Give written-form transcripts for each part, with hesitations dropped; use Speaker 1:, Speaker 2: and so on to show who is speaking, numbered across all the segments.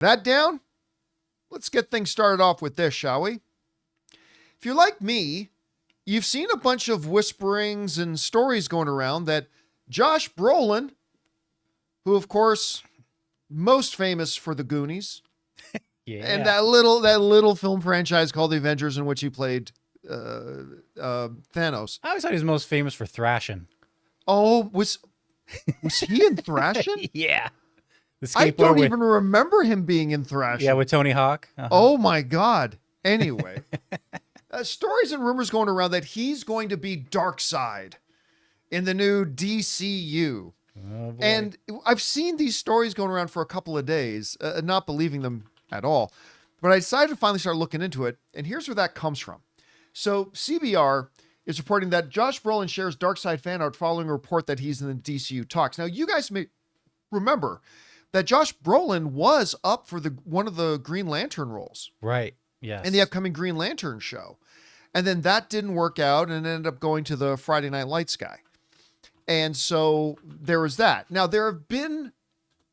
Speaker 1: That down? Let's get things started off with this, shall we? If you're like me, you've seen a bunch of whisperings and stories going around that Josh Brolin, who of course most famous for the Goonies, and that little film franchise called The Avengers in which he played Thanos.
Speaker 2: I always thought he was most famous for thrashing.
Speaker 1: Oh, was he in Thrashing?
Speaker 2: Yeah.
Speaker 1: I don't even remember him being in Thrashing.
Speaker 2: Yeah, with Tony Hawk.
Speaker 1: Oh my God. Anyway, stories and rumors going around that he's going to be Darkseid in the new DCU.
Speaker 2: Oh, boy.
Speaker 1: And I've seen these stories going around for a couple of days, not believing them at all. But I decided to finally start looking into it. And here's where that comes from. So CBR is reporting that Josh Brolin shares Darkseid fan art following a report that he's in the DCU talks. Now, you guys may remember that Josh Brolin was up for one of the Green Lantern roles.
Speaker 2: Right. Yes.
Speaker 1: In the upcoming Green Lantern show. And then that didn't work out and ended up going to the Friday Night Lights guy. And so there was that. Now, there have been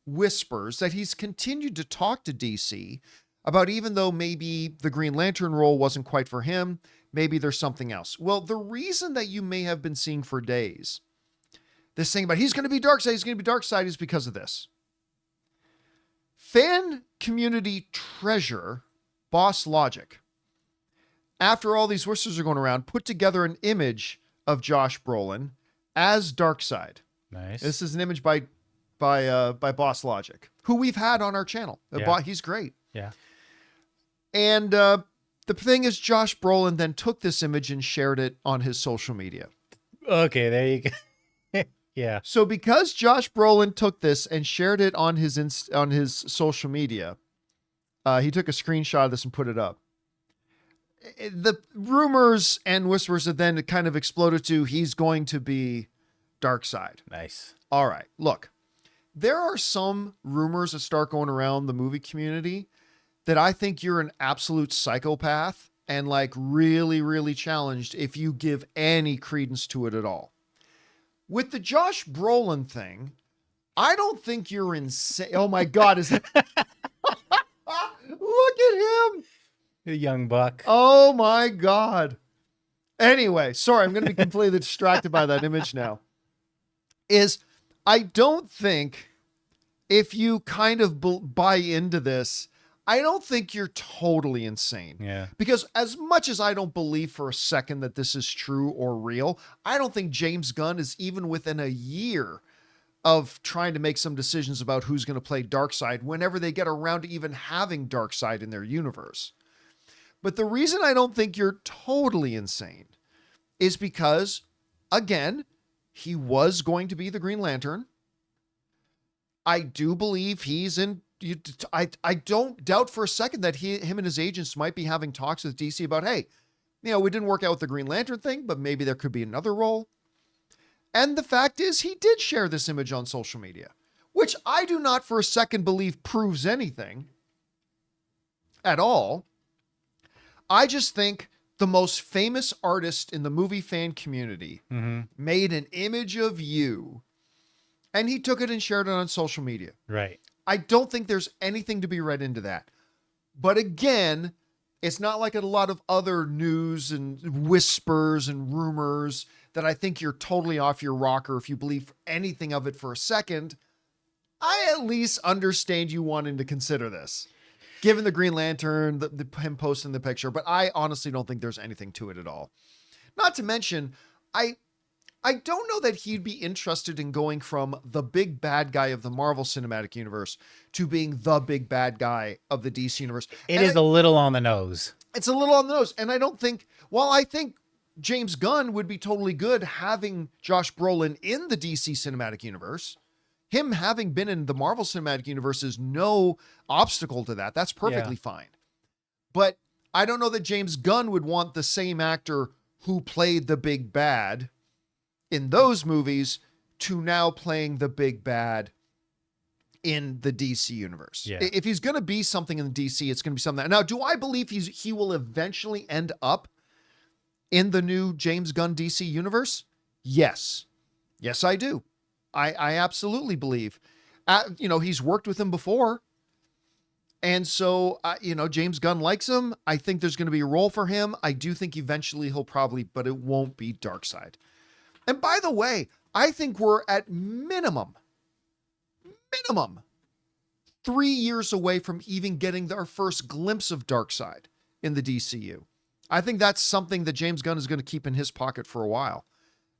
Speaker 1: whispers that he's continued to talk to DC about, even though maybe the Green Lantern role wasn't quite for him, maybe there's something else. Well, the reason that you may have been seeing for days this thing about he's going to be Darkseid is because of this. Fan community treasure Boss Logic, after all these whispers are going around, put together an image of Josh Brolin as Darkseid.
Speaker 2: Nice.
Speaker 1: This is an image by Boss Logic, who we've had on our channel.
Speaker 2: Yeah.
Speaker 1: He's great.
Speaker 2: Yeah.
Speaker 1: And the thing is, Josh Brolin then took this image and shared it on his social media.
Speaker 2: Okay, there you go. Yeah.
Speaker 1: So because Josh Brolin took this and shared it on his social media, he took a screenshot of this and put it up. The rumors and whispers have then kind of exploded to he's going to be Darkseid.
Speaker 2: Nice.
Speaker 1: All right, look, there are some rumors that start going around the movie community that I think you're an absolute psychopath and like really, really challenged if you give any credence to it at all. With the Josh Brolin thing, I don't think you're insane. Oh my God, is it? Look at him.
Speaker 2: The young buck.
Speaker 1: Oh my God. Anyway, sorry, I'm going to be completely distracted by that image now. I don't think if you kind of buy into this, I don't think you're totally insane.
Speaker 2: Yeah.
Speaker 1: Because as much as I don't believe for a second that this is true or real, I don't think James Gunn is even within a year of trying to make some decisions about who's going to play Darkseid whenever they get around to even having Darkseid in their universe. But the reason I don't think you're totally insane is because, again, he was going to be the Green Lantern. I do believe he's in... I don't doubt for a second that him and his agents might be having talks with DC about, hey, we didn't work out with the Green Lantern thing, but maybe there could be another role. And the fact is, he did share this image on social media, which I do not for a second believe proves anything at all. I just think the most famous artist in the movie fan community made an image of you, and he took it and shared it on social media.
Speaker 2: Right.
Speaker 1: I don't think there's anything to be read into that. But again, it's not like a lot of other news and whispers and rumors that I think you're totally off your rocker if you believe anything of it for a second. I at least understand you wanting to consider this, given the Green Lantern, him posting the picture, but I honestly don't think there's anything to it at all. Not to mention, I don't know that he'd be interested in going from the big bad guy of the Marvel Cinematic Universe to being the big bad guy of the DC Universe.
Speaker 2: It is a little on the nose.
Speaker 1: It's a little on the nose. And I don't think, while I think James Gunn would be totally good having Josh Brolin in the DC Cinematic Universe, him having been in the Marvel Cinematic Universe is no obstacle to that. That's perfectly fine. But I don't know that James Gunn would want the same actor who played the big bad in those movies to now playing the big bad in the DC universe.
Speaker 2: Yeah.
Speaker 1: If he's going to be something in the DC, it's going to be something. Now, do I believe he will eventually end up in the new James Gunn DC universe? Yes. Yes, I do. I absolutely believe. He's worked with him before. And so, James Gunn likes him. I think there's going to be a role for him. I do think eventually he'll probably, but it won't be Darkseid. And by the way, I think we're at minimum 3 years away from even getting our first glimpse of Darkseid in the DCU. I think that's something that James Gunn is going to keep in his pocket for a while.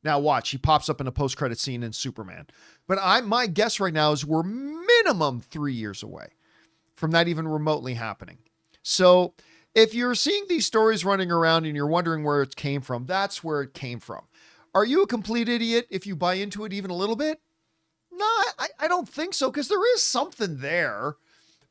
Speaker 1: Now watch, he pops up in a post-credit scene in Superman. But my guess right now is we're minimum 3 years away from that even remotely happening. So if you're seeing these stories running around and you're wondering where it came from, that's where it came from. Are you a complete idiot if you buy into it even a little bit? No, I don't think so, because there is something there.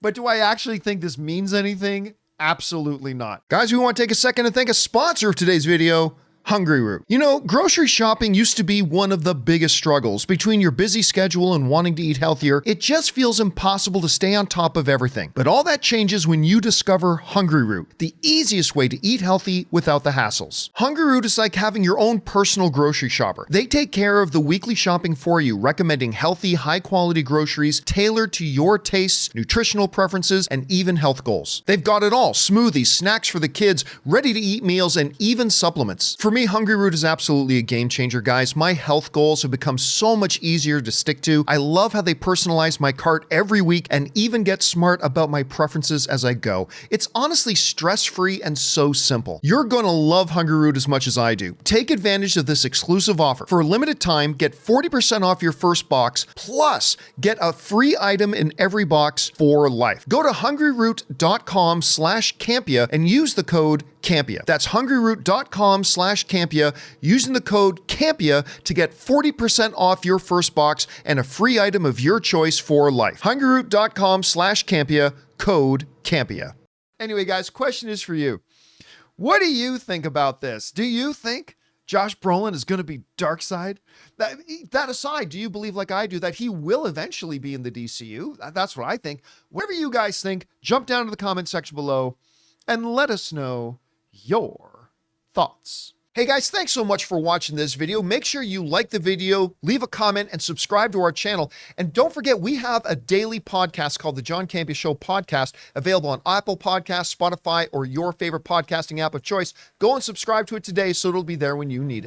Speaker 1: But do I actually think this means anything? Absolutely not. Guys, we want to take a second to thank a sponsor of today's video, Hungryroot. You know, grocery shopping used to be one of the biggest struggles. Between your busy schedule and wanting to eat healthier, it just feels impossible to stay on top of everything. But all that changes when you discover Hungryroot, the easiest way to eat healthy without the hassles. Hungryroot is like having your own personal grocery shopper. They take care of the weekly shopping for you, recommending healthy, high-quality groceries tailored to your tastes, nutritional preferences, and even health goals. They've got it all: smoothies, snacks for the kids, ready-to-eat meals, and even supplements. For me, Hungryroot is absolutely a game changer, guys. My health goals have become so much easier to stick to. I love how they personalize my cart every week and even get smart about my preferences as I go. It's honestly stress-free and so simple. You're gonna love Hungryroot as much as I do. Take advantage of this exclusive offer. For a limited time, get 40% off your first box, plus get a free item in every box for life. Go to hungryroot.com/Campea and use the code Campea. That's hungryroot.com/Campea, using the code Campea to get 40% off your first box and a free item of your choice for life. hungryroot.com/Campea, code Campea. Anyway, guys, question is for you. What do you think about this? Do you think Josh Brolin is going to be Darkseid? That aside, do you believe, like I do, that he will eventually be in the DCU? That's what I think. Whatever you guys think, jump down to the comment section below and let us know your thoughts. Hey guys, thanks so much for watching this video. Make sure you like the video, leave a comment, and subscribe to our channel. And don't forget, we have a daily podcast called the John Campea Show podcast, available on Apple Podcasts, Spotify, or your favorite podcasting app of choice. Go and subscribe to it today so it'll be there when you need it.